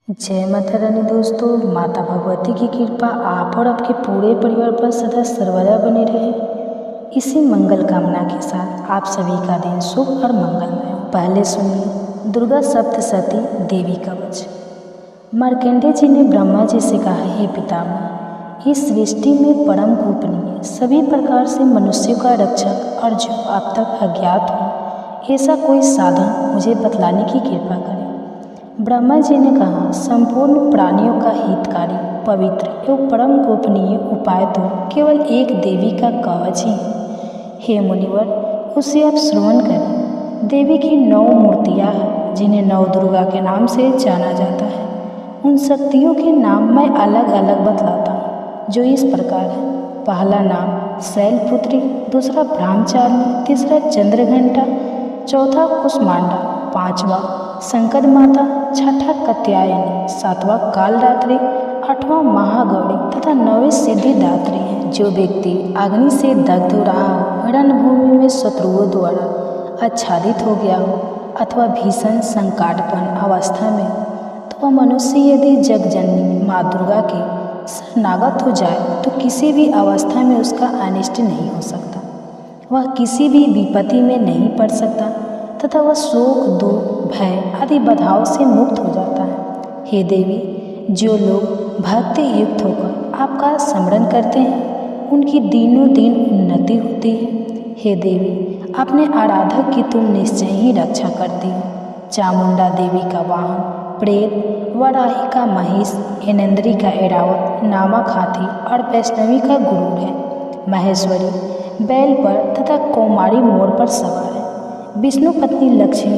जय माता रानी। दोस्तों, माता भगवती की कृपा आप और आपके पूरे परिवार पर सदा सर्वदा बनी रहे। इसी मंगल कामना के साथ आप सभी का दिन शुभ और मंगलमय हो। पहले सुनिए दुर्गा सप्तशती देवी कवच। मार्कंडेय जी ने ब्रह्मा जी से कहा, हे पितामह, इस सृष्टि में परम गोपनीय सभी प्रकार से मनुष्यों का रक्षक और जो आप तक अज्ञात हो ऐसा कोई साधन मुझे बतलाने की कृपा करें। ब्रह्मा जी ने कहा, संपूर्ण प्राणियों का हितकारी, पवित्र एवं परम गोपनीय उपाय तो केवल एक देवी का कवच ही है। हे मुनिवर, उसे आप श्रवण करें। देवी की 9 मूर्तियाँ हैं जिन्हें 9 दुर्गा के नाम से जाना जाता है। उन शक्तियों के नाम मैं अलग अलग बतलाता हूँ, जो इस प्रकार है। पहला नाम शैलपुत्री, दूसरा ब्रह्मचारिणी, तीसरा चंद्रघंटा, चौथा कुष्मांडा, पांचवा संकट माता, छठा कात्यायनी, सातवां कालरात्रि, आठवां महागौरी तथा 9वीं सिद्धिदात्री है। जो व्यक्ति अग्नि से दग्ध हो रहा हो, रणभूमि में शत्रुओं द्वारा आच्छादित हो गया हो अथवा भीषण संकटपूर्ण अवस्था में हो, तो वह मनुष्य यदि जगजननी माँ दुर्गा के शरणागत हो जाए तो किसी भी अवस्था में उसका अनिष्ट नहीं हो सकता। वह किसी भी विपत्ति में नहीं पड़ सकता तथा वह शोक, दुख, भय आदि बाधाओं से मुक्त हो जाता है। हे देवी, जो लोग भक्ति युक्त होकर आपका स्मरण करते हैं उनकी दिनों दिन उन्नति होती है। हे देवी, अपने आराधक की तुम निश्चय ही रक्षा करती हो। चामुंडा देवी का वाहन प्रेत, वराही का महिष, ऐनेन्द्री का ऐरावत, नामक हाथी और वैष्णवी का गुरूर है। महेश्वरी बैल पर तथा कौमारी मोर पर सवार है। विष्णु पत्नी लक्ष्मी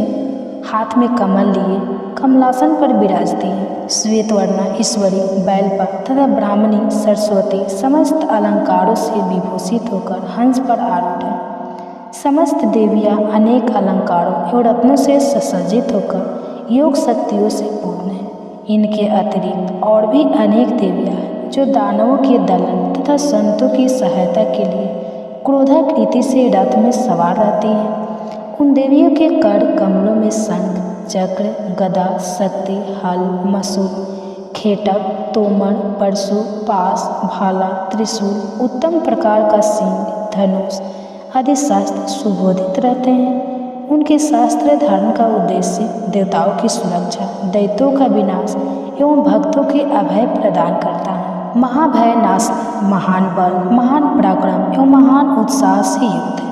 हाथ में कमल लिए कमलासन पर विराजती है। श्वेतवर्णा ईश्वरी बैल पर तथा ब्राह्मणी सरस्वती समस्त अलंकारों से विभूषित होकर हंस पर आरूढ़ है। समस्त देवियाँ अनेक अलंकारों एवं रत्नों से सुसज्जित होकर योग शक्तियों से पूर्ण है। इनके अतिरिक्त और भी अनेक देवियाँ हैं जो दानवों के दलन तथा संतों की सहायता के लिए क्रोधाकृति से रथ में सवार रहती हैं। उन देवियों के कर कमलों में शंख, चक्र, गदा, शक्ति, हल, मसूल, खेटक, तोमर, परशु, पास, भाला, त्रिशूल, उत्तम प्रकार का सिंह, धनुष आदि शास्त्र सुबोधित रहते हैं। उनके शास्त्र धारण का उद्देश्य देवताओं की सुरक्षा, दैत्यों का विनाश एवं भक्तों के अभय प्रदान करता है। महाभय नाश, महान बल, महान पराक्रम एवं महान उत्साह से युक्त है।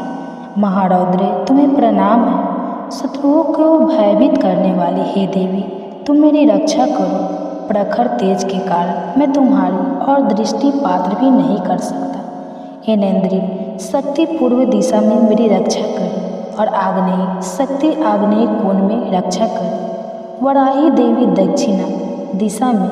महारौद्रे, तुम्हें प्रणाम है। शत्रुओं को भयभीत करने वाली हे देवी, तुम मेरी रक्षा करो। प्रखर तेज के कारण मैं तुम्हारी और दृष्टि पात्र भी नहीं कर सकता। ऐनेन्द्री शक्ति पूर्व दिशा में मेरी रक्षा करे और आग्नेय शक्ति आग्नेय कोण में रक्षा करे। वराही देवी दक्षिणा दिशा में,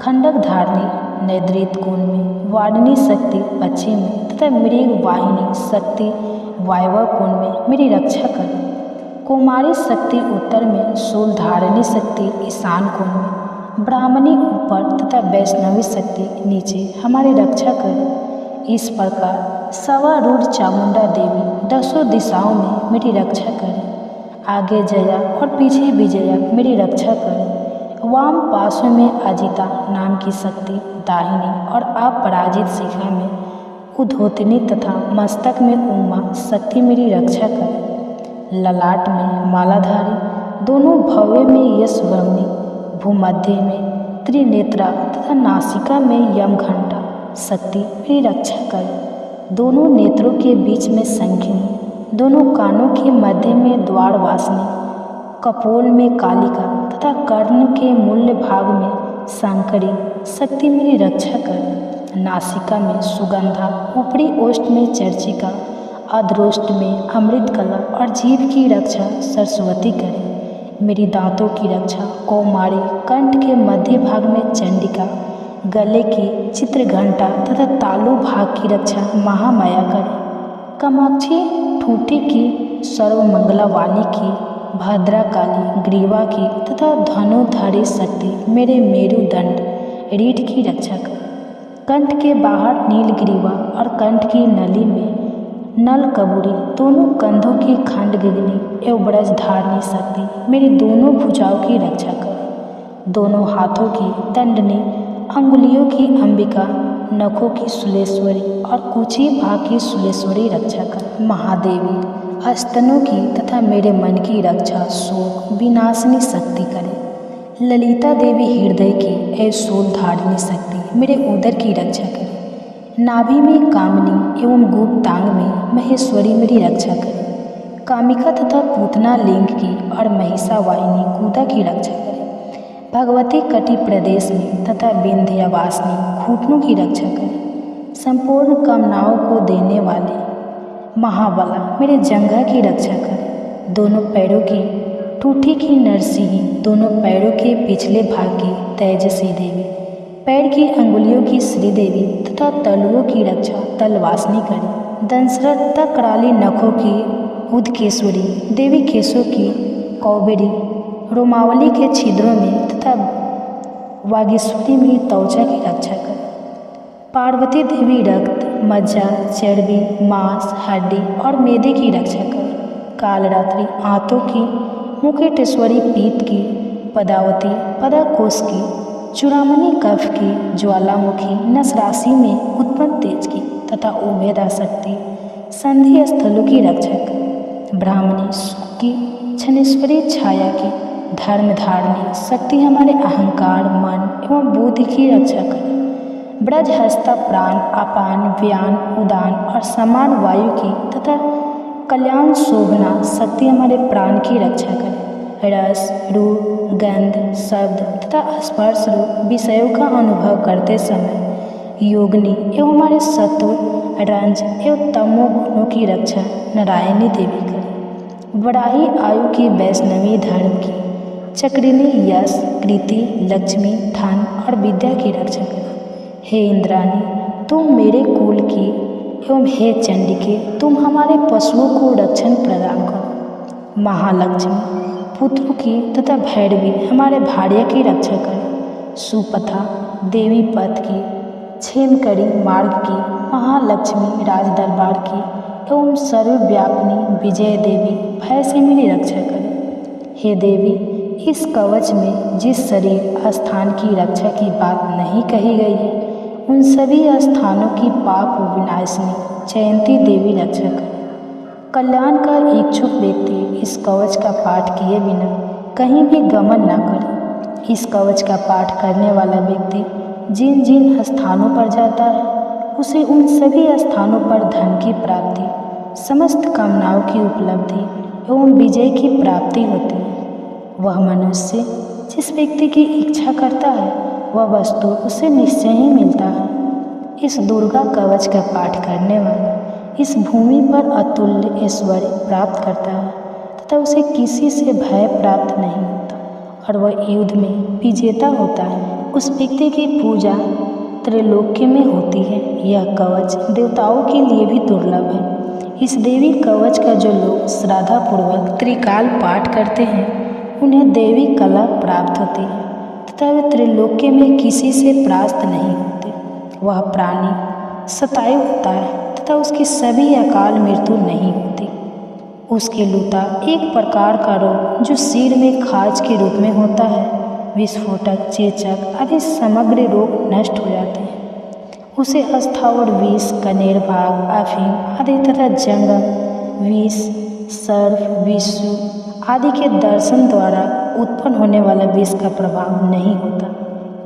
खंडक धारणी नैऋत्य कोण में, वाणिनी शक्ति पश्चिम में तथा मृग वाहिनी शक्ति वायव्य कोण में मेरी रक्षा करें। कुमारी शक्ति उत्तर में, शूल धारिणी शक्ति ईशान कोण में, ब्राह्मणी ऊपर तथा वैष्णवी शक्ति नीचे हमारी रक्षा करें। इस प्रकार सवारूढ़ चामुंडा देवी 10 दिशाओं में मेरी रक्षा करें। आगे जया और पीछे विजया मेरी रक्षा करें। वाम पार्श्व में अजिता नाम की शक्ति दाहिनी और अपराजित शिखा में उद्योतनी तथा मस्तक में उमा शक्ति मेरी रक्षा करें। ललाट में मालाधारी, दोनों भव्य में यशवर्णी, भूमध्य में त्रिनेत्रा तथा नासिका में यमघंटा शक्ति मेरी रक्षा करें। दोनों नेत्रों के बीच में शंखिनी, दोनों कानों के मध्य में द्वारवासिनी, कपोल में कालिका तथा कर्ण के मूल्य भाग में सांकरी शक्ति मेरी रक्षा करें। नासिका में सुगंधा, ऊपरी ओष्ठ में चर्चिका, अधरोष्ठ में अमृतकला और जीभ की रक्षा सरस्वती करें। मेरी दांतों की रक्षा कौमारी, कंठ के मध्य भाग में चंडिका, गले की चित्रघंटा तथा तालु भाग की रक्षा महामाया करें। कामाक्षी ठूठी की, सर्वमंगला वाणी की, भद्राकाली ग्रीवा की तथा धनुधारी शक्ति मेरे मेरुदंड रीढ़ की रक्षा करें। कंठ के बाहर नीलग्रीवा और कंठ की नली में नलकबूरी, दोनों कंधों की खंडगिनी एवं ब्रजधारिणी शक्ति मेरी दोनों भुजाओं की रक्षा करें। दोनों हाथों की दंडनी, अंगुलियों की अंबिका, नखों की सुलेश्वरी और कुची भाग की सुलेश्वरी रक्षा कर। महादेवी स्तनों की तथा मेरे मन की रक्षा शोक विनाशिनी शक्ति करे। ललिता देवी हृदय की शूल धारिणी शक्ति मेरे उदर की रक्षा करे। नाभि में कामनी एवं गुप्तांग में महेश्वरी मेरी रक्षा करे। कामिका तथा पूतना लिंग की और महिषा वाहिनी कूदा की रक्षा करे। भगवती कटि प्रदेश में तथा विंध्यवासिनी घुटनों की रक्षा करे। संपूर्ण कामनाओं को देने वाले महाबला मेरे जंघा की रक्षा करे। दोनों पैरों की टूठी की नरसिंही, दोनों पैरों के पिछले भाग की तेजसी देवी, पैर की अंगुलियों की श्रीदेवी तथा तलुओं की रक्षा तलवासिनी करे। दंसरत तथा कराली नखों की उदकेश्वरी देवी, केशों की कौबेरी, रोमावली के छिद्रों में तथा वागीश्वरी मेरी त्वचा की रक्षा करे। पार्वती देवी रक्त, मज्जा, चर्बी, मांस, हड्डी और मेदे की रक्षा करे। कालरात्रि आंतों की, मुकुटेश्वरी पीत की, पदावती पदाकोश की, चूड़ामणि कफ की, ज्वालामुखी नस राशि में उत्पन्न तेज की तथा उभेदा शक्ति संधि स्थलों की रक्षा करे। ब्राह्मणी सुख की, छनेश्वरी छाया की, धर्म धारणी शक्ति हमारे अहंकार, मन एवं बुद्धि की रक्षा करे। ब्रज हस्ता प्राण, अपान, व्यान, उदान और समान वायु की तथा कल्याण शोभना शक्ति हमारे प्राण की रक्षा करे। रस, रूप, गंध, शब्द तथा स्पर्श रूप विषयों का अनुभव करते समय योगिनी एवं हमारे सत्व, रंज एवं तमो गुणों की रक्षा नारायणी देवी करे। बड़ाई आयु की वैष्णवी धर्म की, चक्रिणी यश, कृति, लक्ष्मी, धन और विद्या की रक्षा करे। हे इंद्राणी तुम मेरे कुल की एवं हे चंडिके तुम हमारे पशुओं को रक्षण प्रदान करो। महालक्ष्मी पुत्रों की तथा भैरवी हमारे भार्या की रक्षा करे। सुपथा देवी पथ की, क्षेमकरी मार्ग की, महालक्ष्मी राजदरबार की एवं सर्वव्यापिनी विजय देवी भय से मेरी रक्षा करे। हे देवी इस कवच में जिस शरीर स्थान की रक्षा की बात नहीं कही गई है उन सभी स्थानों की पाप विनाशिनी जयंती देवी रक्षा करे। कल्याण का इच्छुक व्यक्ति इस कवच का पाठ किए बिना कहीं भी गमन न करे। इस कवच का पाठ करने वाला व्यक्ति जिन जिन स्थानों पर जाता है उसे उन सभी स्थानों पर धन की प्राप्ति, समस्त कामनाओं की उपलब्धि एवं विजय की प्राप्ति होती है। वह मनुष्य जिस व्यक्ति की इच्छा करता है वह वस्तु उसे निश्चय ही मिलता है। इस दुर्गा कवच का पाठ करने वाला इस भूमि पर अतुल्य ऐश्वर्य प्राप्त करता है तथा उसे किसी से भय प्राप्त नहीं होता और वह युद्ध में विजेता होता है। उस व्यक्ति की पूजा त्रैलोक्य में होती है। यह कवच देवताओं के लिए भी दुर्लभ है। इस देवी कवच का जो लोग श्रद्धापूर्वक त्रिकाल पाठ करते हैं उन्हें देवी कला प्राप्त होती है तथा वे त्रिलोक्य में किसी से परास्त नहीं होते। वह प्राणी शतायु होता है तथा उसकी सभी अकाल मृत्यु नहीं होती। उसके लूता एक प्रकार का रोग जो सिर में खाज के रूप में होता है, विस्फोटक, चेचक आदि समग्र रोग नष्ट हो जाते हैं। उसे अस्थावर विष, कनेर भाग, अफीम आदि तथा जंगम विष, सर्प, विषु आदि के दर्शन द्वारा उत्पन्न होने वाला विष का प्रभाव नहीं होता।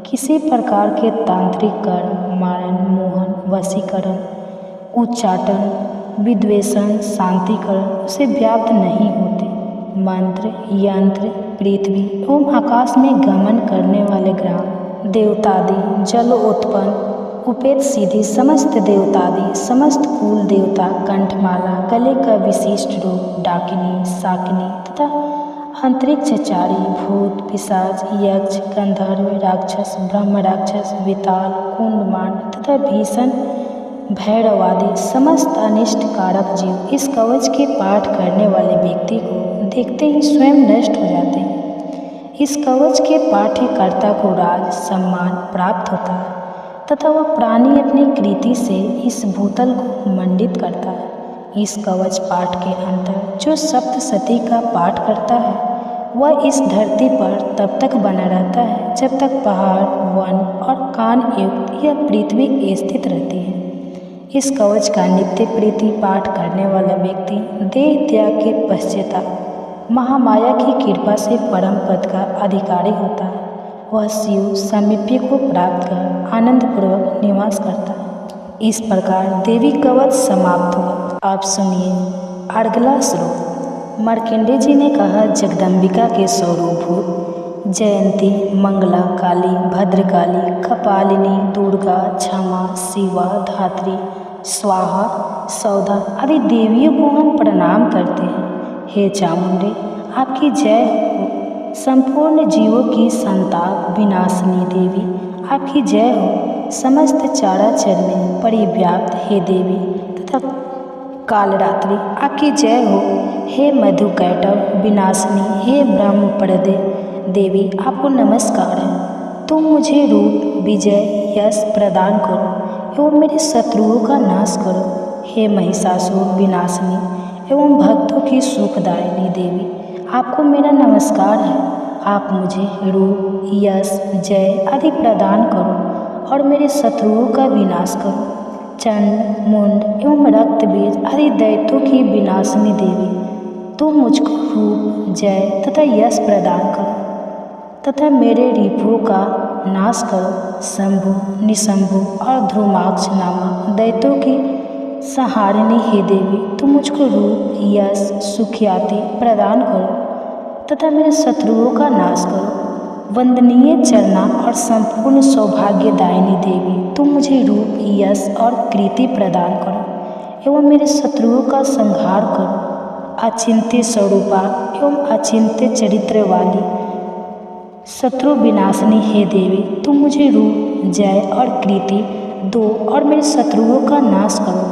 किसी प्रकार के तांत्रिक कर्म, मारण, मोहन, वशीकरण, उच्चाटन, विद्वेषण, शांतिकरण उसे व्याप्त नहीं होते। मंत्र, यंत्र, पृथ्वी एवं आकाश में गमन करने वाले ग्राम, देवतादि, जलोत्पन्न, उपेत सीधी समस्त देवतादि, समस्त कुल देवता, कंठमाला, गले का विशिष्ट रूप, डाकिनी, शाकिनी तथा अंतरिक्षचारी, भूत, पिशाच, यक्ष, गंधर्व, राक्षस, ब्रह्म राक्षस, विताल, कुंडमान तथा भीषण भैरवादि समस्त अनिष्ट कारक जीव इस कवच के पाठ करने वाले व्यक्ति को देखते ही स्वयं नष्ट हो जाते हैं। इस कवच के पाठ्यकर्ता को राज सम्मान प्राप्त होता है तथा वह प्राणी अपनी कृति से इस भूतल को मंडित करता है। इस कवच पाठ के अंतर जो सप्तशती का पाठ करता है वह इस धरती पर तब तक बना रहता है जब तक पहाड़, वन और कान युक्त यह पृथ्वी स्थित रहती है। इस कवच का नित्य प्रीति पाठ करने वाला व्यक्ति देह त्याग के पश्चात महामाया की कृपा से परम पद का अधिकारी होता है। वह शिव सामीप्य को प्राप्त कर आनंदपूर्वक निवास करता है। इस प्रकार देवी कवच समाप्त हुआ। आप सुनिए अगला श्लोक। मार्कंडेय जी ने कहा, जगदम्बिका के स्वरूपभूत जयंती, मंगला, काली, भद्रकाली, कपालिनी, दुर्गा, क्षमा, शिवा, धात्री, स्वाहा, सौधा आदि देवियों को हम प्रणाम करते हैं। हे चामुंडे, आपकी जय हो। संपूर्ण जीवों की संताप विनाशिनी देवी, आपकी जय हो। समस्त चराचर में परिव्याप्त हे देवी तथा कालरात्रि, आपकी जय हो। हे मधुकैटभ विनाशिनी, हे ब्रह्मप्रदे देवी, आपको नमस्कार है। तुम मुझे रूप, विजय, यश प्रदान करो एवं मेरे शत्रुओं का नाश करो। हे महिषासुर विनाशिनी एवं भक्तों की सुखदायिनी देवी, आपको मेरा नमस्कार है। आप मुझे रूप, यश, जय आदि प्रदान करो और मेरे शत्रुओं का विनाश करो। चंड, मुंड एवं रक्तबीज आदि दैत्यों की विनाशिनी देवी, तुम मुझको रूप, जय तथा यश प्रदान करो तथा मेरे रिपुओं का नाश करो। शंभु, निशंभु और ध्रुमाक्ष नामक दैत्यों की संहारिणी हे देवी, तुम मुझको रूप, यश, सुख्याति प्रदान करो तथा मेरे शत्रुओं का नाश करो। वंदनीय चरना और संपूर्ण सौभाग्यदायिनी देवी, तुम मुझे रूप, यश और कीर्ति प्रदान करो एवं मेरे शत्रुओं का संहार करो। अचिंत्य स्वरूपा एवं अचिंत्य चरित्र वाली शत्रु विनाशिनी हे देवी, तुम मुझे रूप, जय और कीर्ति दो और मेरे शत्रुओं का नाश करो।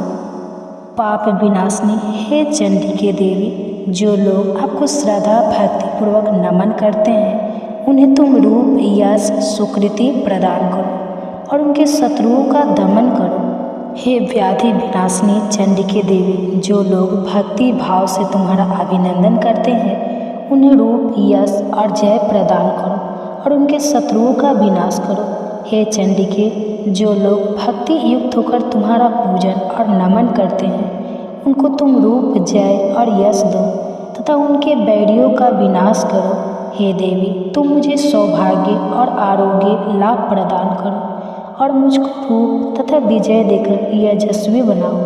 पाप विनाशिनी हे चंडी के देवी, जो लोग आपको श्रद्धा भक्तिपूर्वक नमन करते हैं उन्हें तुम रूप, यश, सुकृति प्रदान करो और उनके शत्रुओं का दमन करो। हे व्याधि विनाशिनी चंडिके देवी, जो लोग भक्ति भाव से तुम्हारा अभिनंदन करते हैं उन्हें रूप, यश और जय प्रदान करो और उनके शत्रुओं का विनाश करो। हे चंडिके, जो लोग भक्ति युक्त होकर तुम्हारा पूजन और नमन करते हैं उनको तुम रूप, जय और यश दो तथा उनके बैरियों का विनाश करो। हे देवी, तुम मुझे सौभाग्य और आरोग्य लाभ प्रदान करो और मुझको रूप तथा विजय देकर यशस्वी बनाओ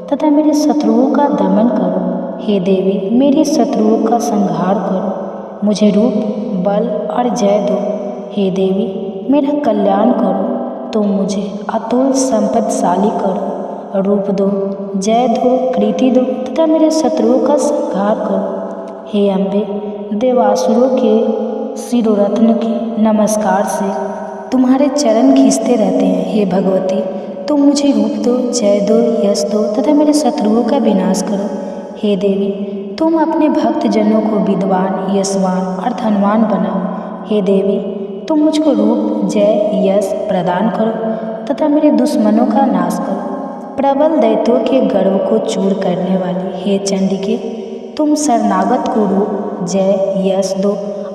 तथा मेरे शत्रुओं का दमन करो। हे देवी, मेरे शत्रुओं का संहार करो, मुझे रूप, बल और जय दो। हे देवी, मेरा कल्याण करो, तुम मुझे अतुल संपत्तिशाली करो, रूप दो, जय दो, कीर्ति दो तथा मेरे शत्रुओं का संहार करो। हे अम्बे, देवासुरों के शिरोरत्न के नमस्कार से तुम्हारे चरण खींचते रहते हैं। हे भगवती, तुम मुझे रूप दो, जय दो, यश दो तथा मेरे शत्रुओं का विनाश करो। हे देवी, तुम अपने भक्तजनों को विद्वान, यशवान और धनवान बनाओ। हे देवी, तुम मुझको रूप, जय, यश प्रदान करो तथा मेरे दुश्मनों का नाश करो। प्रबल दैत्यों के गर्व को चूर करने वाली हे चंडिके, तुम शरणागत को रूप, जय, यश दो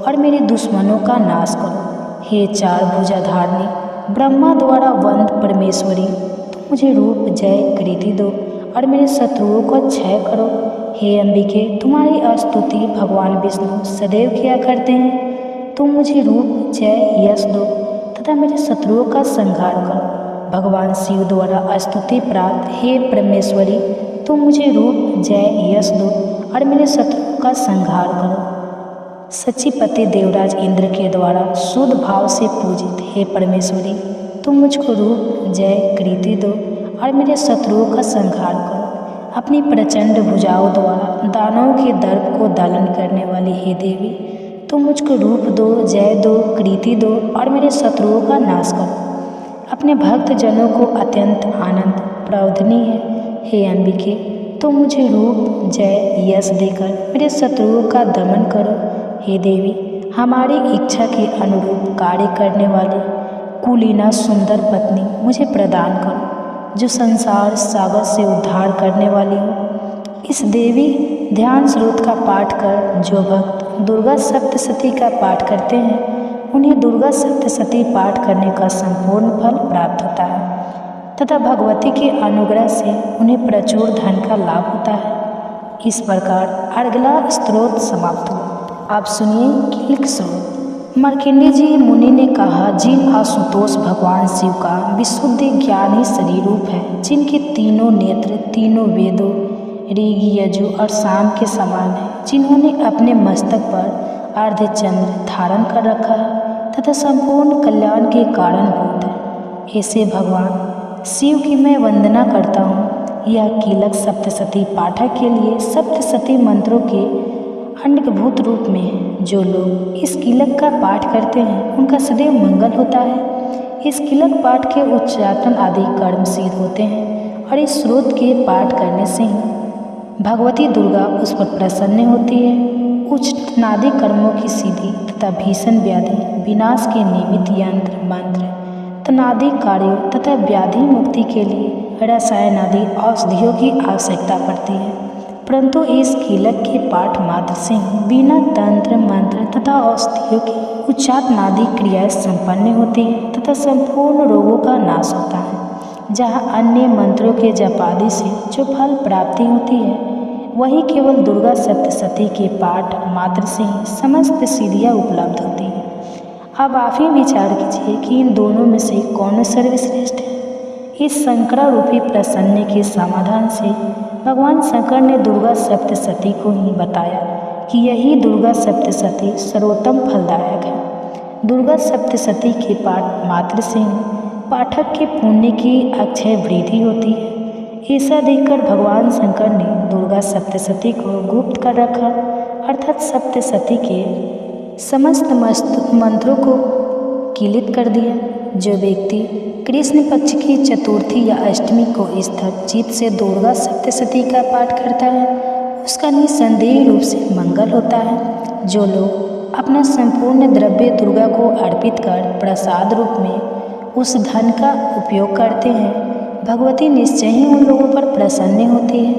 और मेरे दुश्मनों का नाश करो। हे चार भुजाधारिणी ब्रह्मा द्वारा वंद परमेश्वरी, तुम मुझे रूप, जय, कीर्ति दो और मेरे शत्रुओं को क्षय करो। हे अंबिके, तुम्हारी स्तुति भगवान विष्णु सदैव किया करते हैं। तुम मुझे रूप, जय, यश दो तथा मेरे शत्रुओं का संहार करो। भगवान शिव द्वारा स्तुति प्राप्त हे परमेश्वरी, तुम मुझे रूप, जय, यश दो और मेरे शत्रुओं का संहार करो। सचिपति देवराज इंद्र के द्वारा शुद्ध भाव से पूजित हे परमेश्वरी, तुम मुझको रूप, जय, कीर्ति दो और मेरे शत्रुओं का संहार करो। अपनी प्रचंड भुजाओं द्वारा दानवों के दर्प को दालन करने वाली हे देवी, तुम मुझको रूप दो, जय दो, कीर्ति दो और मेरे शत्रुओं का नाश करो। अपने भक्त जनों को अत्यंत आनंद प्रौधनी है हे अंबिके, तुम मुझे रूप, जय, यश देकर मेरे शत्रुओं का दमन करो। हे देवी, हमारी इच्छा के अनुरूप कार्य करने वाली कुलीना सुंदर पत्नी मुझे प्रदान करो, जो संसार सागर से उद्धार करने वाली हो। इस देवी ध्यान स्रोत का पाठ कर जो भक्त दुर्गा सप्तशती का पाठ करते हैं उन्हें दुर्गा सप्तशती पाठ करने का संपूर्ण फल प्राप्त होता है तथा भगवती के अनुग्रह से उन्हें प्रचुर धन का लाभ होता है। इस प्रकार अर्गला स्तोत्र समाप्त हुआ। आप सुनिए कीलक स्रोत। मार्कंडेय जी मुनि ने कहा, जिन आशुतोष भगवान शिव का विशुद्ध ज्ञान ही शरीर रूप है, जिनके तीनों नेत्र तीनों वेदों ऋग यजु और साम के समान है, जिन्होंने अपने मस्तक पर अर्धचंद्र धारण कर रखा है तथा संपूर्ण कल्याण के कारणभूत है, ऐसे भगवान शिव की मैं वंदना करता हूँ। यह कीलक सप्तशती पाठक के लिए सप्तशती मंत्रों के अंडभूत रूप में है। जो लोग इस कीलक का पाठ करते हैं उनका सदैव मंगल होता है। इस कीलक पाठ के उच्चाटन आदि कर्म सिद्ध होते हैं और इस स्रोत के पाठ करने से ही भगवती दुर्गा उस पर प्रसन्न होती है। उच्च नादी कर्मों की सिद्धि तथा भीषण व्याधि विनाश के निमित्त यंत्र मंत्र तनादि कार्यों तथा व्याधि मुक्ति के लिए रसायन आदि औषधियों की आवश्यकता पड़ती है, परंतु इस कीलक के पाठ मात्र से बिना तंत्र मंत्र तथा औषधियों की उच्चाटनादि क्रियाएं संपन्न होती है तथा संपूर्ण रोगों का नाश होता है। जहाँ अन्य मंत्रों के जपादि से जो फल प्राप्ति होती है, वही केवल दुर्गा सप्तशती के पाठ मात्र से ही समस्त सिद्धियाँ उपलब्ध होती हैं। अब आप ही विचार कीजिए कि इन दोनों में से कौन सर्वश्रेष्ठ है। इस शंकरा रूपी प्रसन्न के समाधान से भगवान शंकर ने दुर्गा सप्तशती को ही बताया कि यही दुर्गा सप्तशती सर्वोत्तम फलदायक है। दुर्गा सप्तशती के पाठ मात्र से ही पाठक के पुण्य की अक्षय वृद्धि होती है। ऐसा देखकर भगवान शंकर ने दुर्गा सप्तशती को गुप्त कर रखा, अर्थात सप्तशती के समस्त मंत्रों को कीलित कर दिया। जो व्यक्ति कृष्ण पक्ष की चतुर्थी या अष्टमी को स्थल चित्त से दुर्गा सप्तशती का पाठ करता है, उसका निसंदेह रूप से मंगल होता है। जो लोग अपना संपूर्ण द्रव्य दुर्गा को अर्पित कर प्रसाद रूप में उस धन का उपयोग करते हैं, भगवती निश्चय ही उन लोगों पर प्रसन्न होती है,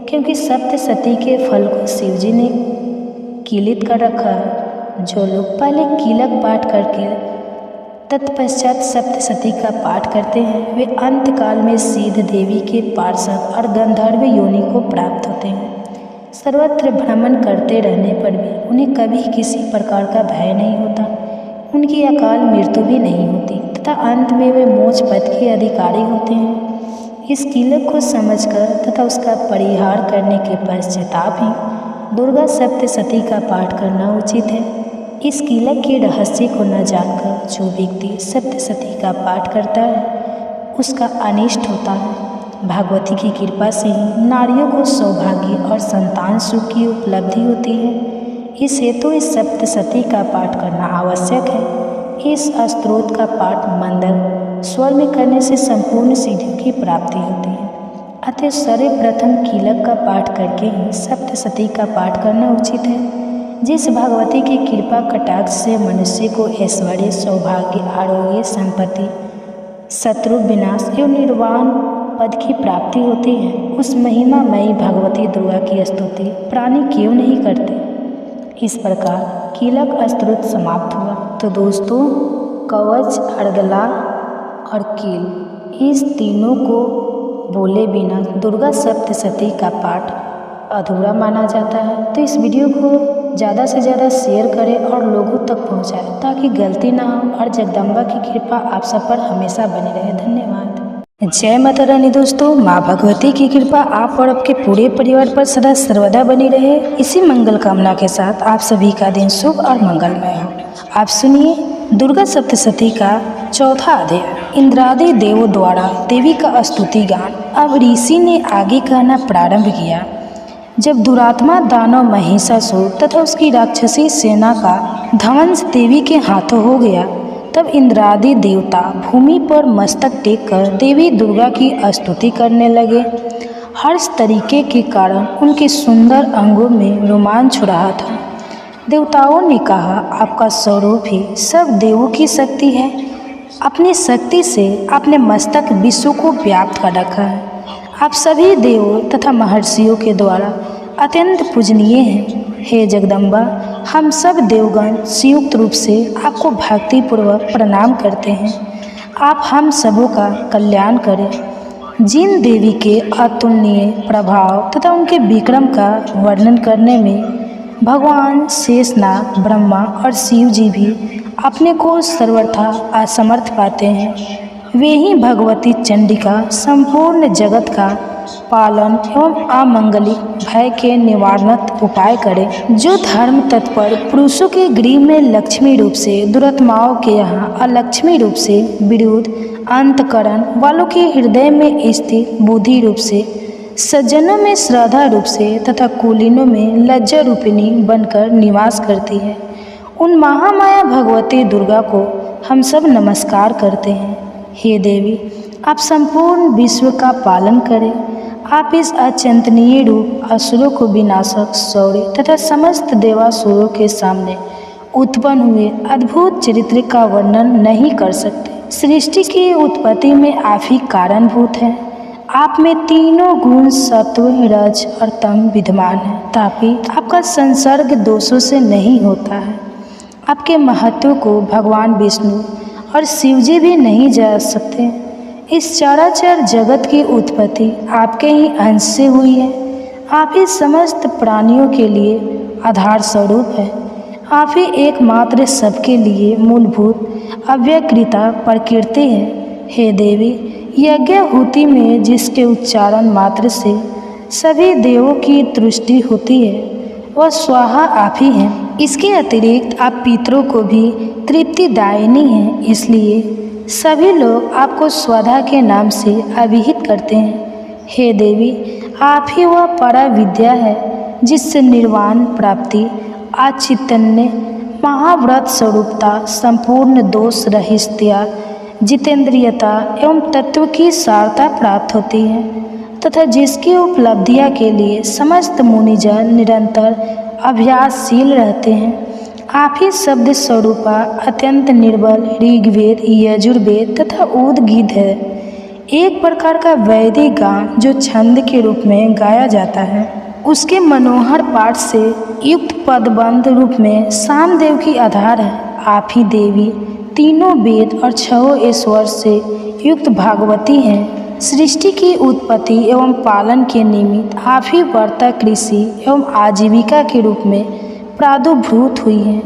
क्योंकि सप्तशती के फल को शिव जी ने कीलित कर रखा है। जो लोग पहले कीलक पाठ करके तत्पश्चात सप्तशती का पाठ करते हैं, वे अंतकाल में सिद्ध देवी के पार्षद और गंधर्व योनि को प्राप्त होते हैं। सर्वत्र भ्रमण करते रहने पर भी उन्हें कभी किसी प्रकार का भय नहीं होता, उनकी अकाल मृत्यु भी नहीं होती तथा अंत में वे मोक्ष पद के अधिकारी होते हैं। इस कीलक को समझकर तथा उसका परिहार करने के पश्चाताप ही दुर्गा सप्तशती का पाठ करना उचित है। इस कीलक के रहस्य को न जानकर जो व्यक्ति सप्तशती का पाठ करता है, उसका अनिष्ट होता है। भगवती की कृपा से ही नारियों को सौभाग्य और संतान सुख की उपलब्धि होती है। इस हेतु इस सप्तशती का पाठ करना आवश्यक है। इस स्तोत्र का पाठ मंदर स्वर में करने से संपूर्ण सिद्धियों की प्राप्ति होती है। अतः सर्वप्रथम कीलक का पाठ करके ही सप्तशती का पाठ करना उचित है। जिस भगवती की कृपा कटाक्ष से मनुष्य को ऐश्वर्य सौभाग्य आरोग्य संपत्ति शत्रु विनाश एवं निर्वाण पद की प्राप्ति होती है, उस महिमामयी भगवती दुर्गा की स्तुति प्राणी क्यों नहीं करते। इस प्रकार कीलक स्तोत्र समाप्त हुआ। तो दोस्तों, कवच अर्गला और कील इस तीनों को बोले बिना दुर्गा सप्तशती का पाठ अधूरा माना जाता है। तो इस वीडियो को ज़्यादा से ज़्यादा शेयर करें और लोगों तक पहुंचाएं, ताकि गलती ना हो और जगदम्बा की कृपा आप सब पर हमेशा बनी रहे। धन्यवाद। जय माता रानी। दोस्तों, माँ भगवती की कृपा आप और आपके पूरे परिवार पर सदा सर्वदा बनी रहे। इसी मंगल कामना के साथ आप सभी का दिन शुभ और मंगलमय हो। आप सुनिए दुर्गा सप्तशती का चौथा अध्याय, इंद्रादि देवों द्वारा देवी का स्तुति गान। अब ऋषि ने आगे कहना प्रारंभ किया। जब दुरात्मा दानव महिषासुर तथा उसकी राक्षसी सेना का ध्वंस देवी के हाथों हो गया, तब इंद्रादि देवता भूमि पर मस्तक टेक कर देवी दुर्गा की स्तुति करने लगे। हर्ष तरीके के कारण उनके सुंदर अंगों में रोमांच हो रहा था। देवताओं ने कहा, आपका स्वरूप ही सब देवों की शक्ति है। अपनी शक्ति से आपने मस्तक विश्व को व्याप्त कर रखा है। आप सभी देवों तथा महर्षियों के द्वारा अत्यंत पूजनीय हैं। हे जगदम्बा, हम सब देवगण संयुक्त रूप से आपको भक्तिपूर्वक प्रणाम करते हैं। आप हम सबों का कल्याण करें। जिन देवी के अतुलनीय प्रभाव तथा उनके विक्रम का वर्णन करने में भगवान शेषनाग, ब्रह्मा और शिव जी भी अपने को सर्वथा असमर्थ पाते हैं, वे ही भगवती चंडिका संपूर्ण जगत का पालन एवं अमंगलिक भय के निवारणार्थ उपाय करें। जो धर्म तत्पर पुरुषों के गृह में लक्ष्मी रूप से, दुरात्माओं के यहाँ अलक्ष्मी रूप से, विरुद्ध अंतकरण वालों के हृदय में स्थित बुद्धि रूप से, सज्जनों में श्रद्धा रूप से तथा कुलीनों में लज्जा रूपिणी बनकर निवास करती है, उन महामाया भगवती दुर्गा को हम सब नमस्कार करते हैं। हे देवी, आप संपूर्ण विश्व का पालन करें। आप इस अचिंतनीय रूप असुरों को विनाशक शौर्य तथा समस्त देवासुरों के सामने उत्पन्न हुए अद्भुत चरित्र का वर्णन नहीं कर सकते। सृष्टि की उत्पत्ति में आप ही कारणभूत हैं। आप में तीनों गुण सत्व, रज और तम विद्यमान है, ताकि आपका संसर्ग दोषों से नहीं होता है। आपके महत्व को भगवान विष्णु और शिवजी भी नहीं जान सकते। इस चराचर जगत की उत्पत्ति आपके ही अंश से हुई है। आप ही समस्त प्राणियों के लिए आधार स्वरूप है। आप ही एकमात्र सबके लिए मूलभूत अव्यकृता प्रकृति है। हे देवी, यज्ञाहुति में जिसके उच्चारण मात्र से सभी देवों की तुष्टि होती है, वह स्वाहा आप ही हैं। इसके अतिरिक्त आप पितरों को भी तृप्तिदायिनी हैं, इसलिए सभी लोग आपको स्वधा के नाम से अभिहित करते हैं। हे देवी, आप ही वह परा विद्या है जिससे निर्वाण प्राप्ति, आचितन्य, महाव्रत स्वरूपता, संपूर्ण दोष रहितता, जितेंद्रियता एवं तत्व की सारता प्राप्त होती है तथा जिसकी उपलब्धियाँ के लिए समस्त मुनिजन निरंतर अभ्यासशील रहते हैं। आप ही शब्द स्वरूपा अत्यंत निर्बल ऋग्वेद, यजुर्वेद तथा उद्गीत है, एक प्रकार का वैदिक गान जो छंद के रूप में गाया जाता है। उसके मनोहर पाठ से युक्त पदबंध रूप में सामदेव की आधार है। आप ही देवी तीनों वेद और छहों ईश्वर से युक्त भागवती हैं। सृष्टि की उत्पत्ति एवं पालन के निमित्त आप ही वर्ता, कृषि एवं आजीविका के रूप में प्रादुर्भूत हुई है।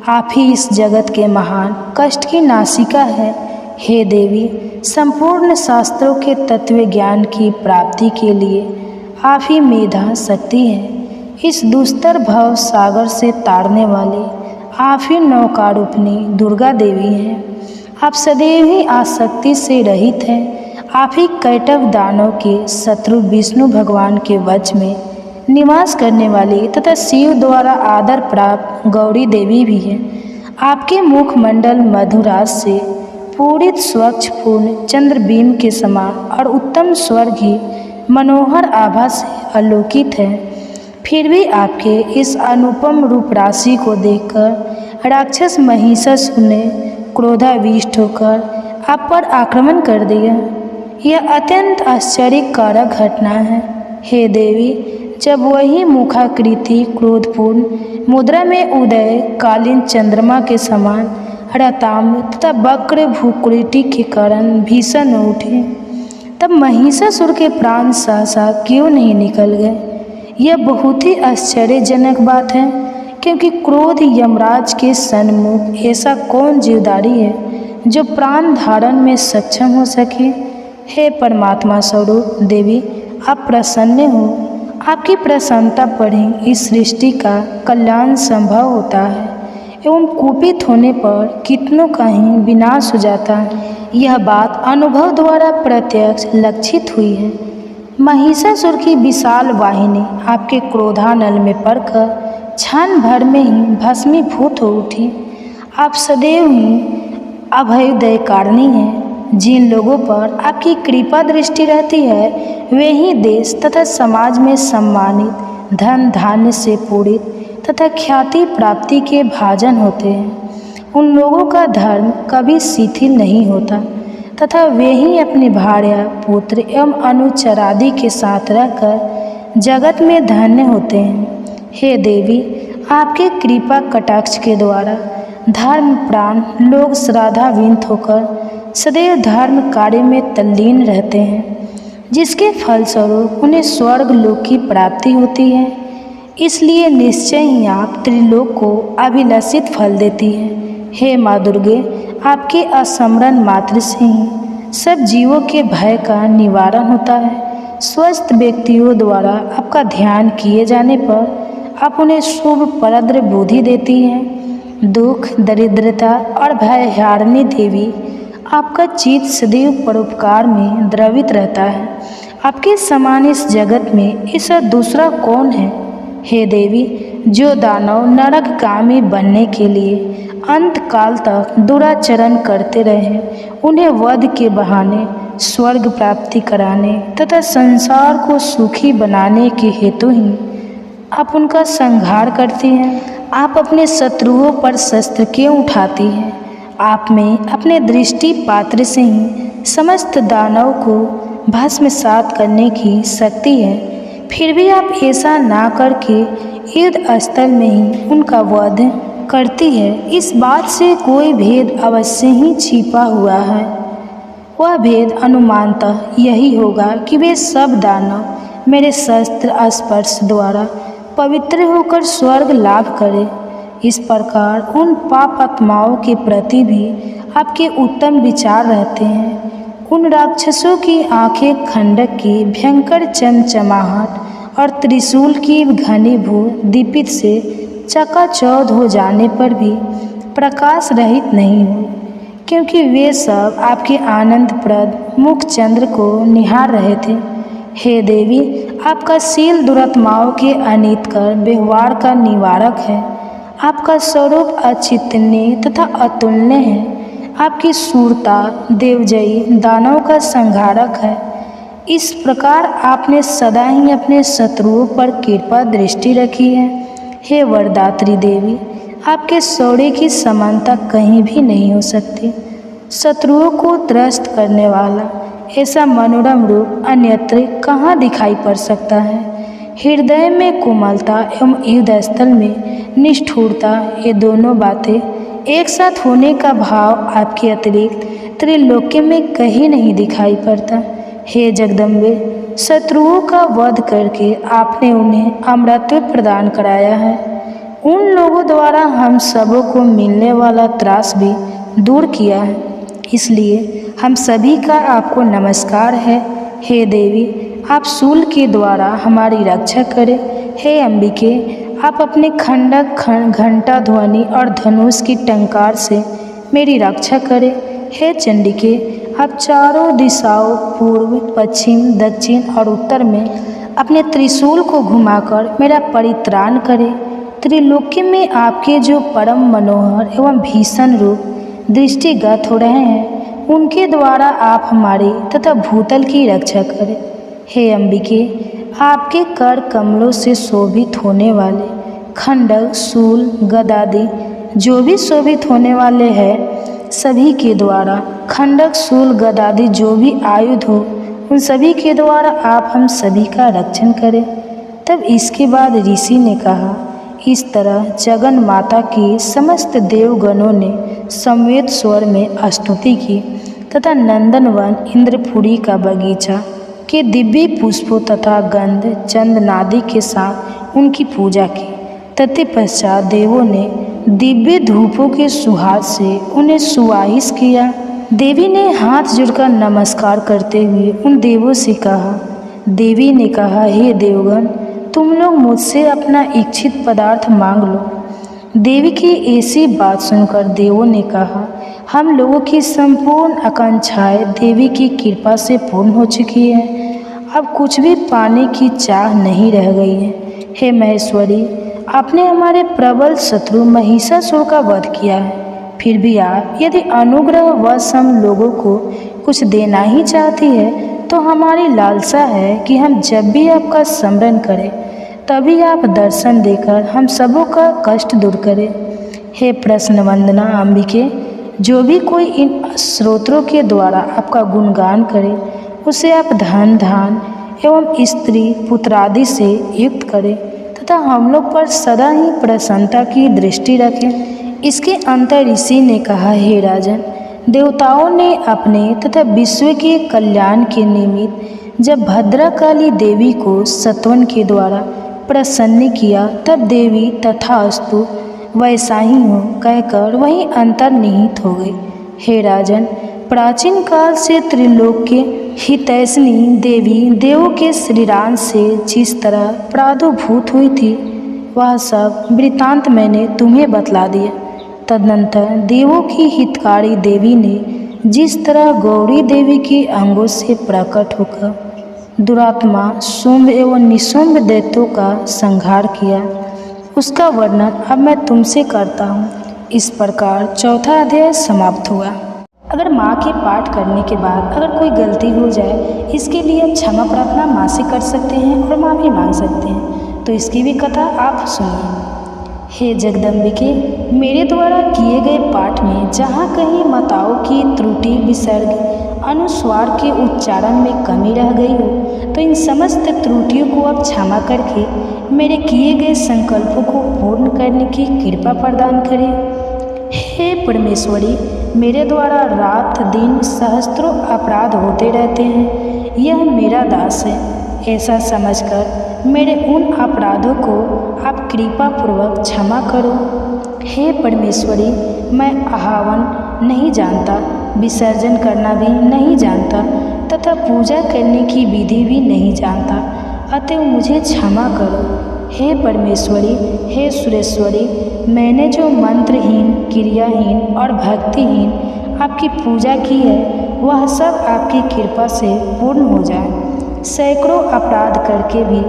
आप ही इस जगत के महान कष्ट की नासिका है। हे देवी, संपूर्ण शास्त्रों के तत्व ज्ञान की प्राप्ति के लिए आप ही मेधा शक्ति है। इस दुस्तर भव सागर से तारने वाले आप ही नौकारूपिणी दुर्गा देवी हैं। आप सदैव ही आसक्ति से रहित हैं। आप ही कैटव दानव के शत्रु विष्णु भगवान के वश में निवास करने वाली तथा शिव द्वारा आदर प्राप्त गौरी देवी भी हैं। आपके मुखमंडल मधुरास से पूरित स्वच्छ पूर्ण चंद्रबीम के समान और उत्तम स्वर्ग ही मनोहर आभा से आलोकित है। फिर भी आपके इस अनुपम रूप राशि को देखकर राक्षस महिषासुर ने क्रोधाविष्ट होकर आप पर आक्रमण कर दिया। यह अत्यंत आश्चर्यकारक घटना है। हे देवी, जब वही मुखाकृति क्रोधपूर्ण मुद्रा में उदय कालीन चंद्रमा के समान रताम्र तथा वक्र भूकुटी के कारण भीषण उठे, तब महिषासुर के प्राण सहसा क्यों नहीं निकल गए? यह बहुत ही आश्चर्यजनक बात है, क्योंकि क्रोध यमराज के सन्मुख ऐसा कौन जीवधारी है जो प्राण धारण में सक्षम हो सके? हे परमात्मा स्वरूप देवी, आप प्रसन्न हो। आपकी प्रसन्नता पर ही इस सृष्टि का कल्याण संभव होता है एवं कुपित होने पर कितनों का ही विनाश हो जाता है। यह बात अनुभव द्वारा प्रत्यक्ष लक्षित हुई है। महिषासुर की विशाल वाहिनी आपके क्रोधानल में पड़कर क्षण भर में ही भस्मीभूत हो उठी। आप सदैव ही अभयोदयकारिणी हैं। जिन लोगों पर आपकी कृपा दृष्टि रहती है, वे ही देश तथा समाज में सम्मानित, धन धान्य से पूरित तथा ख्याति प्राप्ति के भाजन होते हैं। उन लोगों का धर्म कभी शिथिल नहीं होता तथा वे ही अपनी भार्या, पुत्र एवं अनुचरादि के साथ रहकर जगत में धन्य होते हैं। हे देवी, आपके कृपा कटाक्ष के द्वारा धर्म प्राण लोग श्रद्धान्वित होकर सदैव धर्म कार्य में तल्लीन रहते हैं, जिसके फलस्वरूप उन्हें स्वर्ग लोक की प्राप्ति होती है। इसलिए निश्चय ही आप त्रिलोक को अभिलषित फल देती हैं। हे माँ दुर्गे, आपके अस्मरण मात्र से ही सब जीवों के भय का निवारण होता है। स्वस्थ व्यक्तियों द्वारा आपका ध्यान किए जाने पर आप उन्हें शुभप्रद बुद्धि देती हैं। दुख, दरिद्रता और भय हारिणी देवी, आपका चित्त सदैव परोपकार में द्रवित रहता है। आपके समान इस जगत में ऐसा दूसरा कौन है? हे देवी, जो दानव नरकगामी बनने के लिए अंत काल तक दुराचरण करते रहे, उन्हें वध के बहाने स्वर्ग प्राप्ति कराने तथा संसार को सुखी बनाने के हेतु ही आप उनका संहार करती हैं। आप अपने शत्रुओं पर शस्त्र क्यों उठाती हैं? आप में अपने दृष्टि पात्र से ही समस्त दानव को भस्मसात करने की शक्ति है। फिर भी आप ऐसा ना करके युद्ध स्थल में ही उनका वध करती है। इस बात से कोई भेद अवश्य ही छिपा हुआ है। वह भेद अनुमानतः यही होगा कि वे सब दानव मेरे शस्त्र स्पर्श द्वारा पवित्र होकर स्वर्ग लाभ करें। इस प्रकार उन पाप आत्माओं के प्रति भी आपके उत्तम विचार रहते हैं। उन राक्षसों की आंखें खंडक की भयंकर चमचमाहट और त्रिशूल की घनीभूत दीपित से चकाचौंध हो जाने पर भी प्रकाश रहित नहीं हुए, क्योंकि वे सब आपके आनंदप्रद मुख चंद्र को निहार रहे थे। हे देवी, आपका शील दुरात्माओं के अनित कर व्यवहार का निवारक है। आपका स्वरूप अचिंतनीय तथा अतुलनीय है। आपकी शूरता देवजयी दानव का संहारक है। इस प्रकार आपने सदा ही अपने शत्रुओं पर कृपा दृष्टि रखी है। हे वरदात्री देवी, आपके शौर्य की समानता कहीं भी नहीं हो सकती। शत्रुओं को त्रस्त करने वाला ऐसा मनोरम रूप अन्यत्र कहाँ दिखाई पड़ सकता है? हृदय में कोमलता एवं युद्ध स्थल में निष्ठुरता, ये दोनों बातें एक साथ होने का भाव आपके अतिरिक्त त्रिलोक्य में कहीं नहीं दिखाई पड़ता। हे जगदम्बे, शत्रुओं का वध करके आपने उन्हें अमरत्व प्रदान कराया है। उन लोगों द्वारा हम सबों को मिलने वाला त्रास भी दूर किया है। इसलिए हम सभी का आपको नमस्कार है। हे देवी, आप शूल के द्वारा हमारी रक्षा करें। हे अंबिके, आप अपने खंडक घंटा ध्वनि और धनुष की टंकार से मेरी रक्षा करें। हे चंडिके, आप चारों दिशाओं पूर्व, पश्चिम, दक्षिण और उत्तर में अपने त्रिशूल को घुमाकर मेरा परित्राण करें। त्रिलोक्य में आपके जो परम मनोहर एवं भीषण रूप दृष्टिगत हो रहे हैं, उनके द्वारा आप हमारी तथा भूतल की रक्षा करें। हे अंबिके, आपके कर कमलों से शोभित होने वाले खंडक, शूल, गदादि जो भी शोभित होने वाले हैं, सभी के द्वारा खंडक, शूल, गदादि जो भी आयुध हो, उन सभी के द्वारा आप हम सभी का रक्षण करें। तब इसके बाद ऋषि ने कहा, इस तरह जगन माता की समस्त देवगणों ने समवेत स्वर में स्तुति की तथा नंदनवन इंद्रपुरी का बगीचा के दिव्य पुष्पों तथा गंध चंदनादि के साथ उनकी पूजा की। तत्पश्चात देवों ने दिव्य धूपों के सुहास से उन्हें सुवाहित किया। देवी ने हाथ जोड़कर नमस्कार करते हुए उन देवों से कहा। देवी ने कहा, हे देवगण, तुम लोग मुझसे अपना इच्छित पदार्थ मांग लो। देवी की ऐसी बात सुनकर देवों ने कहा, हम लोगों की संपूर्ण आकांक्षाएं देवी की कृपा से पूर्ण हो चुकी है। अब कुछ भी पाने की चाह नहीं रह गई है। हे महेश्वरी, आपने हमारे प्रबल शत्रु महिषासुर का वध किया है। फिर भी आप यदि अनुग्रहवश हम लोगों को कुछ देना ही चाहती है, तो हमारी लालसा है कि हम जब भी आपका स्मरण करें, तभी आप दर्शन देकर हम सबों का कष्ट दूर करें। हे प्रश्न वंदना अंबिके, जो भी कोई इन स्रोतों के द्वारा आपका गुणगान करे, उसे आप धन धान एवं स्त्री पुत्रादि से युक्त करें तथा हम लोग पर सदा ही प्रसन्नता की दृष्टि रखें। इसके अंतर ऋषि ने कहा, हे राजन, देवताओं ने अपने तथा विश्व के कल्याण के निमित्त जब भद्रकाली देवी को सत्वन के द्वारा प्रसन्न किया, तब देवी तथास्तु वैसा ही हो कहकर वही अंतर्निहित हो गई। हे राजन, प्राचीन काल से त्रिलोक के हितैषिणी देवी देवों के श्रीरांश से जिस तरह प्रादुर्भूत हुई थी, वह सब वृत्तांत मैंने तुम्हें बतला दिया। तदनंतर देवों की हितकारी देवी ने जिस तरह गौरी देवी के अंगों से प्रकट होकर दुरात्मा शुंभ एवं निशुंभ दैत्यों का संहार किया, उसका वर्णन अब मैं तुमसे करता हूँ। इस प्रकार चौथा अध्याय समाप्त हुआ। अगर माँ के पाठ करने के बाद अगर कोई गलती हो जाए, इसके लिए आप क्षमा प्रार्थना माँ से कर सकते हैं और माफ़ी मांग सकते हैं। तो इसकी भी कथा आप सुनिए। हे जगदम्बिके, मेरे द्वारा किए गए पाठ में जहाँ कहीं माताओं की त्रुटि, विसर्ग, अनुस्वार के उच्चारण में कमी रह गई हो, तो इन समस्त त्रुटियों को आप क्षमा करके मेरे किए गए संकल्पों को पूर्ण करने की कृपा प्रदान करें। हे परमेश्वरी, मेरे द्वारा रात दिन सहस्त्रों अपराध होते रहते हैं, यह मेरा दास है, ऐसा समझकर मेरे उन अपराधों को आप कृपा पूर्वक क्षमा करो। हे परमेश्वरी, मैं आह्वान नहीं जानता, विसर्जन करना भी नहीं जानता तथा पूजा करने की विधि भी नहीं जानता, अतः मुझे क्षमा करो। हे परमेश्वरी, हे सुरेश्वरी, मैंने जो मंत्रहीन, क्रियाहीन और भक्तिहीन आपकी पूजा की है, वह सब आपकी कृपा से पूर्ण हो जाए। सैकड़ों अपराध करके भी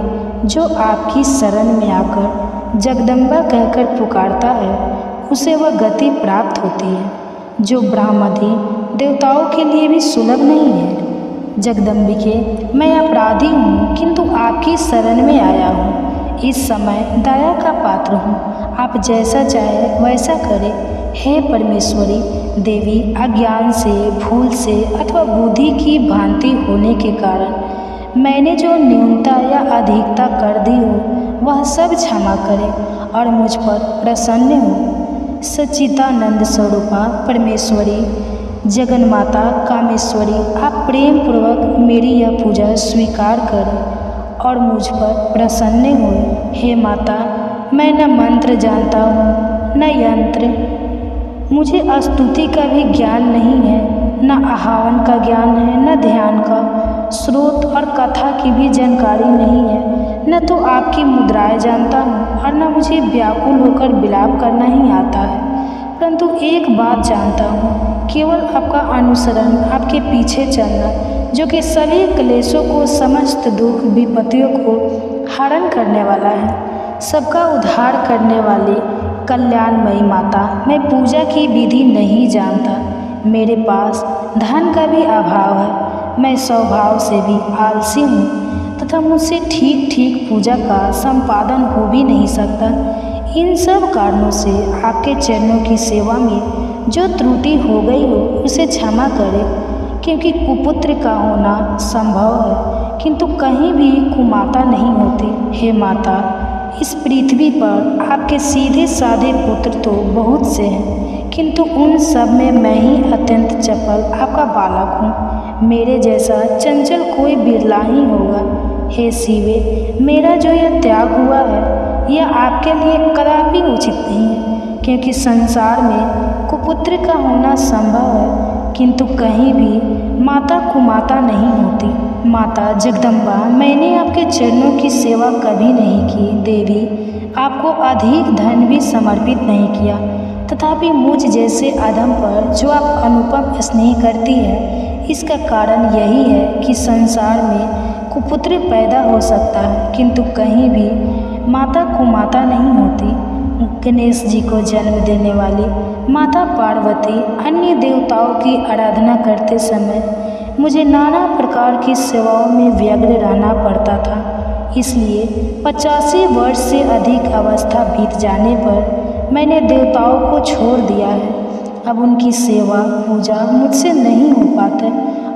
जो आपकी शरण में आकर जगदम्बा कहकर पुकारता है, उसे वह गति प्राप्त होती है जो ब्रह्मादि देवताओं के लिए भी सुलभ नहीं है। जगदम्बिके, मैं अपराधी हूँ, किंतु आपकी शरण में आया हूँ। इस समय दया का पात्र हूँ, आप जैसा चाहे वैसा करें। हे परमेश्वरी देवी, अज्ञान से, भूल से अथवा बुद्धि की भ्रांति होने के कारण मैंने जो न्यूनता या अधिकता कर दी हो, वह सब क्षमा करें और मुझ पर प्रसन्न हो। सच्चिदानंद स्वरूपा परमेश्वरी, जगन्माता कामेश्वरी, आप प्रेम पूर्वक मेरी यह पूजा स्वीकार करें और मुझ पर प्रसन्न हो। हे माता, मैं न मंत्र जानता हूँ न यंत्र, मुझे स्तुति का भी ज्ञान नहीं है, न आह्वान का ज्ञान है, न ध्यान का, स्रोत और कथा की भी जानकारी नहीं है, न तो आपकी मुद्राएं जानता हूँ और न मुझे व्याकुल होकर विलाप करना ही आता है। परंतु एक बात जानता हूँ, केवल आपका अनुसरण, आपके पीछे चलना, जो कि सभी क्लेशों को, समस्त दुख विपत्तियों को हरण करने वाला है, सबका उद्धार करने वाली कल्याणमयी माता, मैं पूजा की विधि नहीं जानता। मेरे पास धन का भी अभाव है, मैं स्वभाव से भी आलसी हूँ तथा मुझसे ठीक ठीक पूजा का संपादन हो भी नहीं सकता। इन सब कारणों से आपके चरणों की सेवा में जो त्रुटि हो गई हो, उसे क्षमा करें, क्योंकि कुपुत्र का होना संभव है, किंतु कहीं भी कुमाता नहीं होती। हे माता, इस पृथ्वी पर आपके सीधे साधे पुत्र तो बहुत से हैं, किंतु उन सब में मैं ही अत्यंत चपल आपका बालक हूँ। मेरे जैसा चंचल कोई बिरला ही होगा। हे शिवे, मेरा जो यह त्याग हुआ है, यह आपके लिए कदापि उचित नहीं है, क्योंकि संसार में कुपुत्र का होना संभव है, किंतु कहीं भी माता कुमाता नहीं होती। माता जगदम्बा, मैंने आपके चरणों की सेवा कभी नहीं की। देवी, आपको अधिक धन भी समर्पित नहीं किया, तथापि मुझ जैसे अधम पर जो आप अनुपम स्नेह करती है, इसका कारण यही है कि संसार में कुपुत्र पैदा हो सकता है, किंतु कहीं भी माता कुमाता नहीं होती। गणेश जी को जन्म देने वाली माता पार्वती अन्य देवताओं की आराधना करते समय मुझे नाना प्रकार की सेवाओं में व्यग्र रहना पड़ता था। इसलिए 85 वर्ष से अधिक अवस्था बीत जाने पर मैंने देवताओं को छोड़ दिया है। अब उनकी सेवा पूजा मुझसे नहीं हो पाते,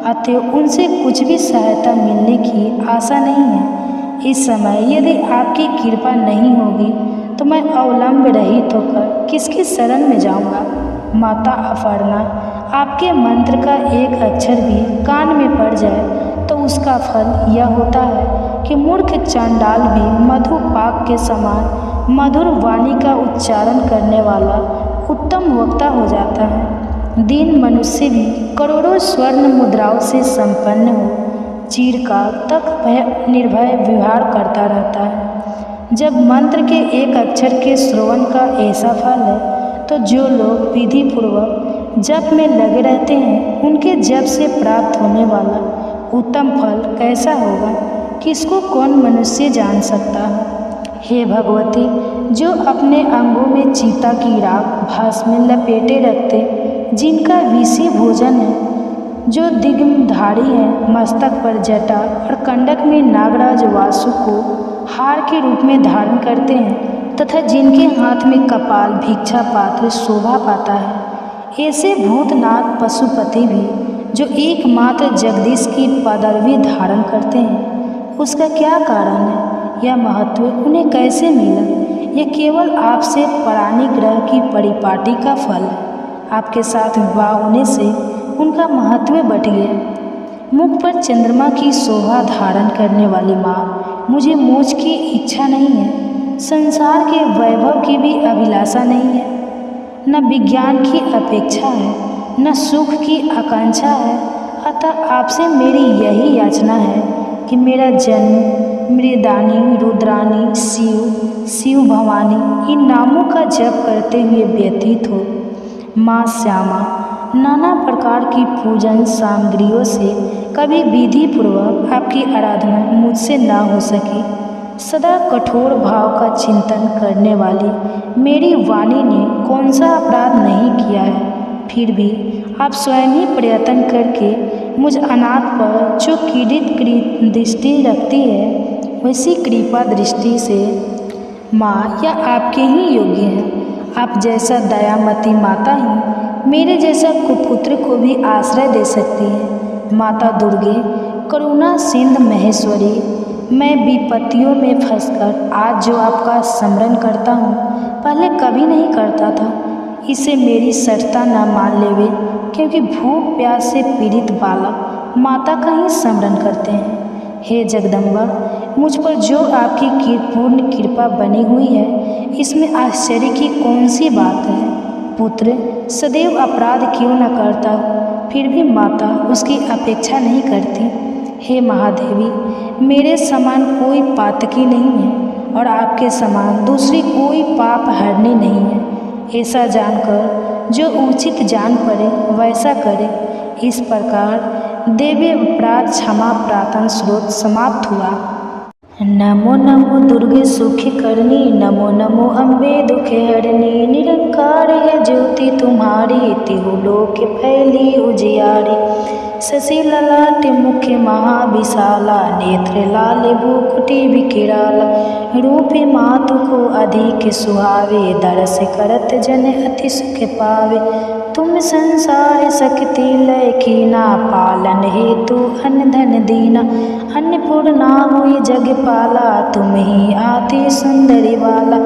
अतः उनसे कुछ भी सहायता मिलने की आशा नहीं है। इस समय यदि आपकी कृपा नहीं होगी तो मैं अवलंब रहित होकर किसकी शरण में जाऊंगा। माता अपर्णा, आपके मंत्र का एक अक्षर भी कान में पड़ जाए तो उसका फल यह होता है कि मूर्ख चांडाल भी मधुपाक के समान मधुर वाणी का उच्चारण करने वाला उत्तम वक्ता हो जाता है। दीन मनुष्य भी करोड़ों स्वर्ण मुद्राओं से संपन्न हो चिरकाल तक भय निर्भय व्यवहार करता रहता है। जब मंत्र के एक अक्षर के श्रवण का ऐसा फल है तो जो लोग विधि पूर्वक जप में लगे रहते हैं उनके जप से प्राप्त होने वाला उत्तम फल कैसा होगा, किसको कौन मनुष्य जान सकता है। हे भगवती, जो अपने अंगों में चीता की राख भास में लपेटे रखते, जिनका विषि भोजन है, जो दिग्धारी है, मस्तक पर जटा और कंडक में नागराज वासु को हार के रूप में धारण करते हैं तथा जिनके हाथ में कपाल भिक्षा पात्र शोभा पाता है, ऐसे भूतनाथ पशुपति भी जो एकमात्र जगदीश की पदवी धारण करते हैं, उसका क्या कारण है, यह महत्व उन्हें कैसे मिला। यह केवल आपसे प्राणी ग्रह की परिपाटी का फल है। आपके साथ विवाह होने से उनका महत्व बढ़ गया। मुख पर चंद्रमा की शोभा धारण करने वाली माँ, मुझे मोक्ष की इच्छा नहीं है, संसार के वैभव की भी अभिलाषा नहीं है, न विज्ञान की अपेक्षा है, न सुख की आकांक्षा है। अतः आपसे मेरी यही याचना है कि मेरा जन्म मृदानी, रुद्रानी, शिव भवानी इन नामों का जप करते हुए व्यतीत हो। माँ श्यामा, नाना प्रकार की पूजन सामग्रियों से कभी विधि पूर्वक आपकी आराधना मुझसे ना हो सकी। सदा कठोर भाव का चिंतन करने वाली मेरी वाणी ने कौन सा अपराध नहीं किया है, फिर भी आप स्वयं ही प्रयत्न करके मुझ अनाथ पर जो किरीट दृष्टि रखती है, वैसी कृपा दृष्टि से माँ या आपके ही योग्य हैं। आप जैसा दयामती माता ही मेरे जैसा कुपुत्र को भी आश्रय दे सकती है। माता दुर्गे, करुणा सिंध महेश्वरी, मैं विपत्तियों में फंसकर आज जो आपका स्मरण करता हूँ, पहले कभी नहीं करता था। इसे मेरी सठता न मान लेवे, क्योंकि भूख प्यास से पीड़ित बालक माता का ही स्मरण करते हैं। हे जगदम्बा, मुझ पर जो आपकी पूर्ण कृपा बनी हुई है, इसमें आश्चर्य की कौन सी बात है। पुत्र सदैव अपराध क्यों न करता हो, फिर भी माता उसकी अपेक्षा नहीं करती। हे महादेवी, मेरे समान कोई पातकी नहीं है और आपके समान दूसरी कोई पाप हरनी नहीं है। ऐसा जानकर जो उचित जान पड़े वैसा करे। इस प्रकार देवी अपराध क्षमा प्रार्थना स्रोत समाप्त हुआ। नमो नमो दुर्गे सुखी करनी, नमो नमो अम्बे दुखे हरनी, निरंकार है ज्योति तुम्हारी, तिहु लोक फैली उजियारी। शशि ललाट मुख महाविशाला, नेत्र लाल भूकुटी विकिराला, रूपे मातु को अधिक सुहावे, दरस करत जन अति सुख पावे। तुम संसार शक्ति लय कीना, पालन हेतु अन्न धन दीना, अन्नपूर्णा हुई जग पाला, तुम ही आती सुंदरी वाला।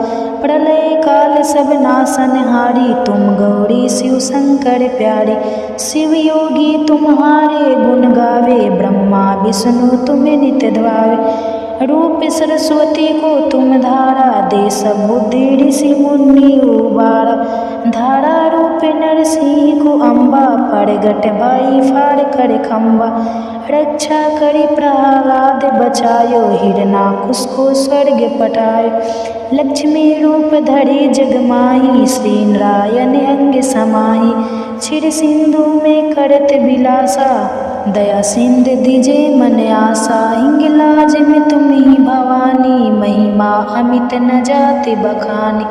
प्रलय काल सब नाशनहारी, तुम गौरी शिव शंकर प्यारी। शिव योगी तुम्हारे गुण गावे, ब्रह्मा विष्णु तुम्हें नित्य ध्यावे। रूप सरस्वती को तुम धारा, दे सब बुद्धि ऋषि मुनि उबारा। धारा रूप नरसिंह को अम्बा, प्रगट बाई फाड़ कर खम्बा। रक्षा करी प्रहलाद बचायो, हिरणाकुश को स्वर्ग पटायो। लक्ष्मी रूप धरी जगमाही, श्री नारायण अंग समाही। क्षीर सिंधु में करत विलासा, दया सिंध दिजे मन आशा। हिंगलाज में तुम ही भवानी, महिमा अमित न जाति बखानी।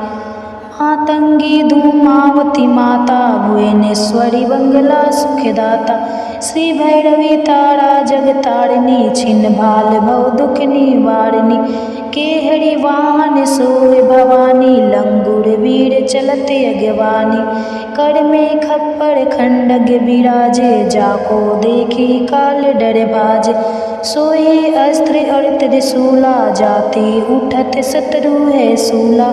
मातंगी धूमावती माता, भुवनेश्वरी बंगला सुखदाता। श्री भैरवी तारा जगतारिणी छिन्न भाल भव दुख निवारिणी केहरि वाहन सोय भवानी लंगुर वीर चलत अगवानी कर में खप्पर खंडग विराजे जाको देखी काल डर भाजे सोए अस्त्र और त्रिशूला जाते उठत शत्रु है सूला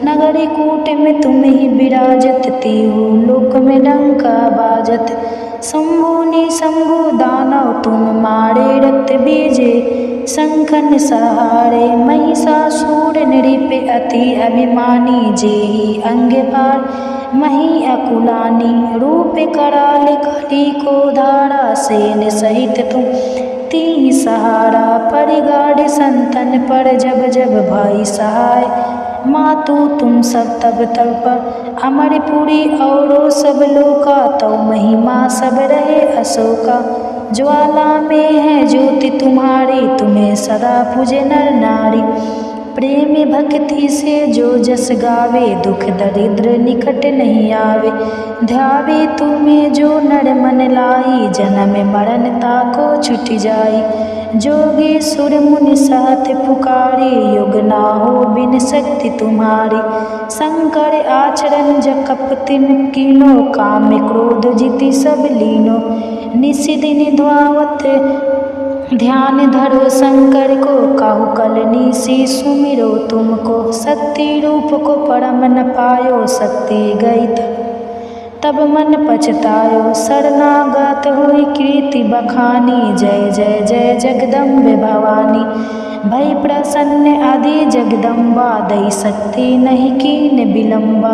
नगर कूट में तुम ही विराजत तीहू लोक में डंका बाजत शंभु निशंभु दानव तुम मारे रक्त बीजे शंखन सहारे महिषासुर नृप अति अभिमानी जेहि अंग भार मही अकुलानी रूप कराल कली को धारा सेन सहित तुम ती सहारा परिगाढ़ संतन पर जब जब भाई सहाय मातु तुम सब तब पर अमरपुरी औरो सब लोका तो महिमा सब रहे अशोका ज्वाला में है ज्योति तुम्हारी तुम्हें सदा पूजे नर नारी प्रेम भक्ति से जो जस गावे दुख दरिद्र निकट नहीं आवे ध्यावे तुम्हें जो नर मन लाई जन्म मरण ताको छुट जाई जोगी सुर मुनि साथ पुकारे युग ना हो बिन शक्ति तुम्हारी शंकर आचरण जकप तिन कीनो काम क्रोध जिति सब लीनो निशिदिन ध्वावत ध्यान धरो शंकर को काहू कलनी सी सुमिरो तुमको शक्ति रूप को परम न पायो शक्ति गई तब मन पछतायो शरणागत हुई कीर्ति बखानी जय जय जय जगदम्बे भवानी भई प्रसन्न आदि जगदम्बा दई शक्ति नहीं कीन विलम्बा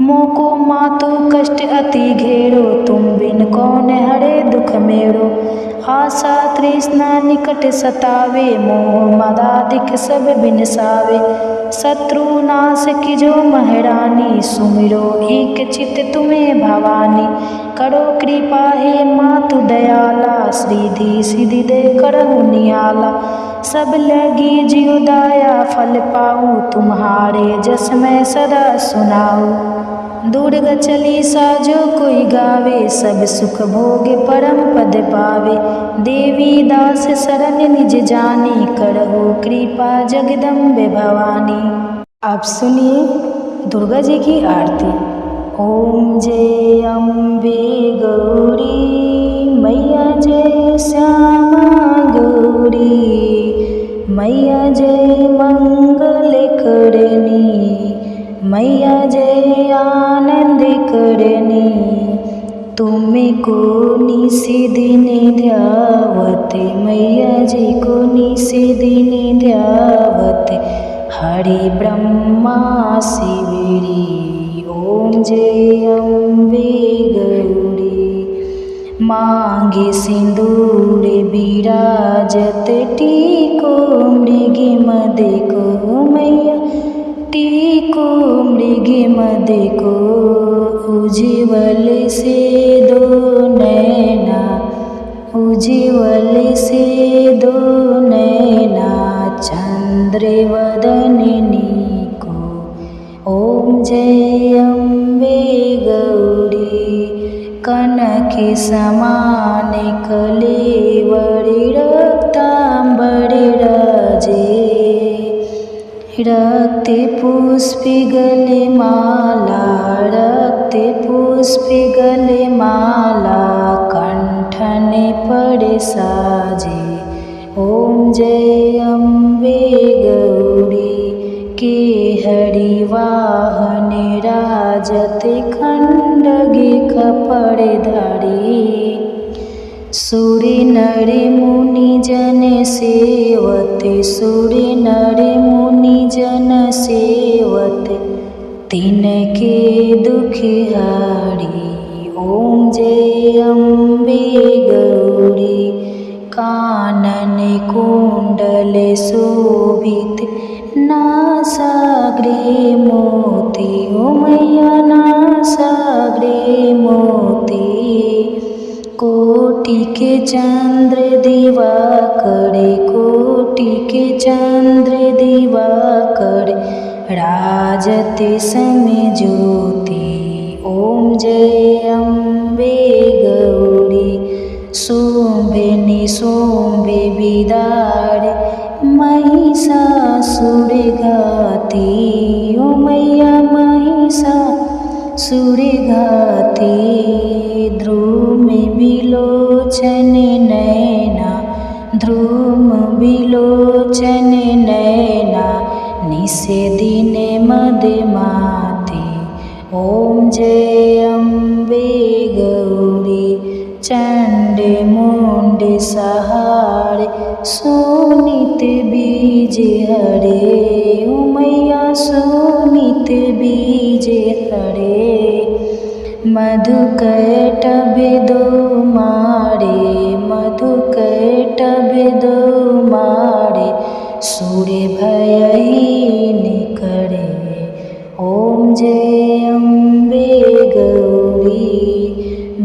मोको मातु कष्ट अति घेरो तुम बिन कौन हरे दुख मेरो आशा तृष्णा निकट सतावे मोह मदादिक सब बिनसावे शत्रु नाश की जो महारानी सुमिरो एक चित तुम्हें भवानी करो कृपा हे मातु दयाला श्रीधि सिद्धि दे करहु नियाला सब लगी जियो दाया फल पाऊँ तुम्हारे जस मैं सदा सुनाऊँ दुर्गा चालीसा जो कोई गावे सब सुख भोगे परम पद पावे देवी दास शरण निज जानी करहु कृपा जगदम्बे भवानी। आप सुनिए दुर्गा जी की आरती। ओम जय अम्बे गौरी मैया जय श्यामा गौरी मैया जय मंगल करनी मैया जय आनंद करनी तुमको निशिदिन ध्यावते मैया जी को निशिदिन ध्यावते हरि ब्रह्मा शिवरी ओम जय अम्बे गौरी मांगे सिंदूर विराजत टीको मृग मदे को मैया टीको मृग मदे को उज्ज्वल से दो नैना उज्ज्वल से दो नैना चंद्र वदननी को ओम जय अम्बे गौरी कनक समान कलेवरी रक्तांबर राजे रक्त पुष्प गले माला रक्त पुष्प गले माला कंठन पर साजे ओम जय अम्बे गौरी के हरि वाहन राजत खंडगे कपड़ धारी सूर्य नर मुनि जन सेवते सूर्य नर मुनि जन सेवते तिनके दुख हारी ओम जय अम्बे गौरी कानन कुंडल शोभित नासाग्रे मोती ओ मैया नासाग्रे मोती कोटि के चंद्र दिवाकर कोटि के चंद्र दिवाकर राजत समय ज्योति ओम जय अम्बे गौरी शुंभे निशुंभे बिदारे महिषासुर घाती। ओ मैया महिषासुर घाती ध्रुम बिलोचन नैना ध्रुम बिलोचन नैना निषेदिन मदमाते। ओम जय अम्बे गौरी चंड मुंड सहारे शोणित बीज हरे। ओ मैया शोणित बीज हरे मधुकैटभ दो मारे मधुकैटभ दो मारे सूर्य भयहीन करे। ओम जय अम्बे गौरी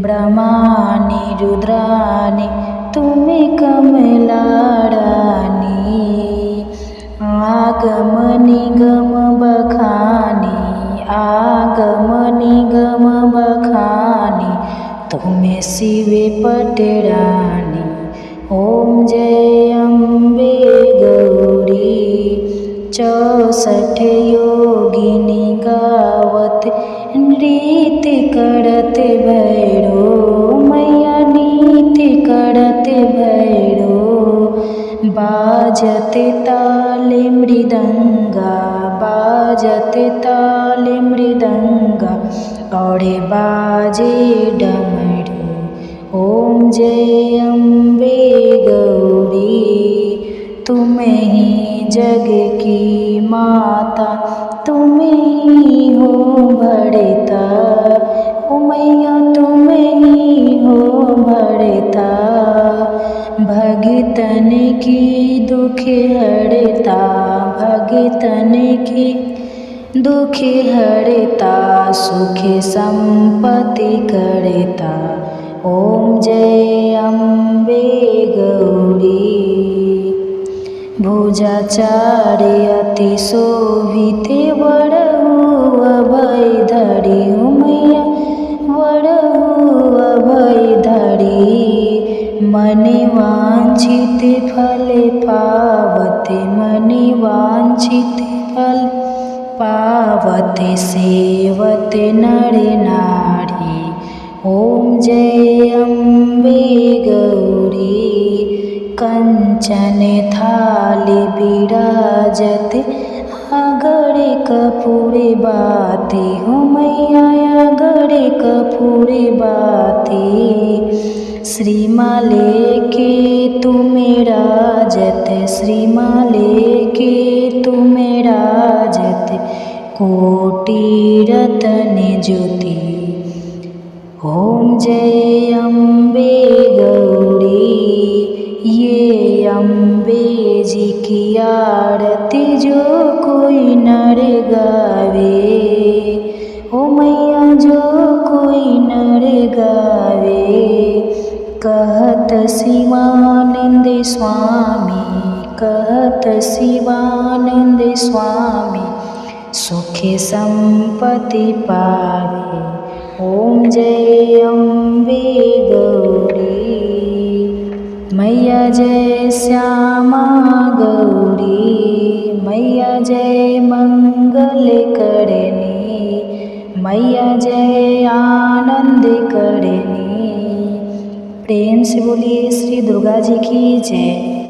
ब्रह्माणि रुद्राणि तुम्हें कमलारानी आगम निगम बखानी आगम निगम बखानी तुम्हें शिवे पटरानी। ओम जय अम्बे गौरी 64 योगिनी गावत नृत्य करत भैरो। मैया नृत्य करत भैरो बाजत ताल मृदंगा बाजत ताल मृदंगा और बाजे डमरू। ओम जय अम्बे गौरी तुम ही जग की माता तुम ही हो भरता। ओ मैया तुम ही हो भरता भगतन की दुख हरता भगतन की दुख हरता सुख संपत्ति करता। ओम जय अम्बे गौरी भुजाचार्य अति शोभित वरहु अभयधरी। ओ मैया वरहु अभयधरी मन वांछित फल पावत मन वांछित फल पावत सेवत नर नारी। ओम जय अम्बे गौरी कंचन थाली विराजत अगर कपूर बाती। हो मैया अगर कपूर बाती श्रीमाले के तुम्हें राजत श्रीमाले के तुम्हें राजत कोटि रतन ज्योति। ओम जय अम्बे गौरी ये अम्बे जी की आरती जो कोई नर गावे। ओ मैया जो कोई नर गावे कहत शिवानंद स्वामी कहत शिवानंद स्वामी सुख संपत्ति पावे। ओम जय अम्बे गौरी मैया जय श्यामा गौरी मैया जय मंगल करनी मैया जय आनंद करनी। प्रेम से बोलिए श्री दुर्गा जी की जय।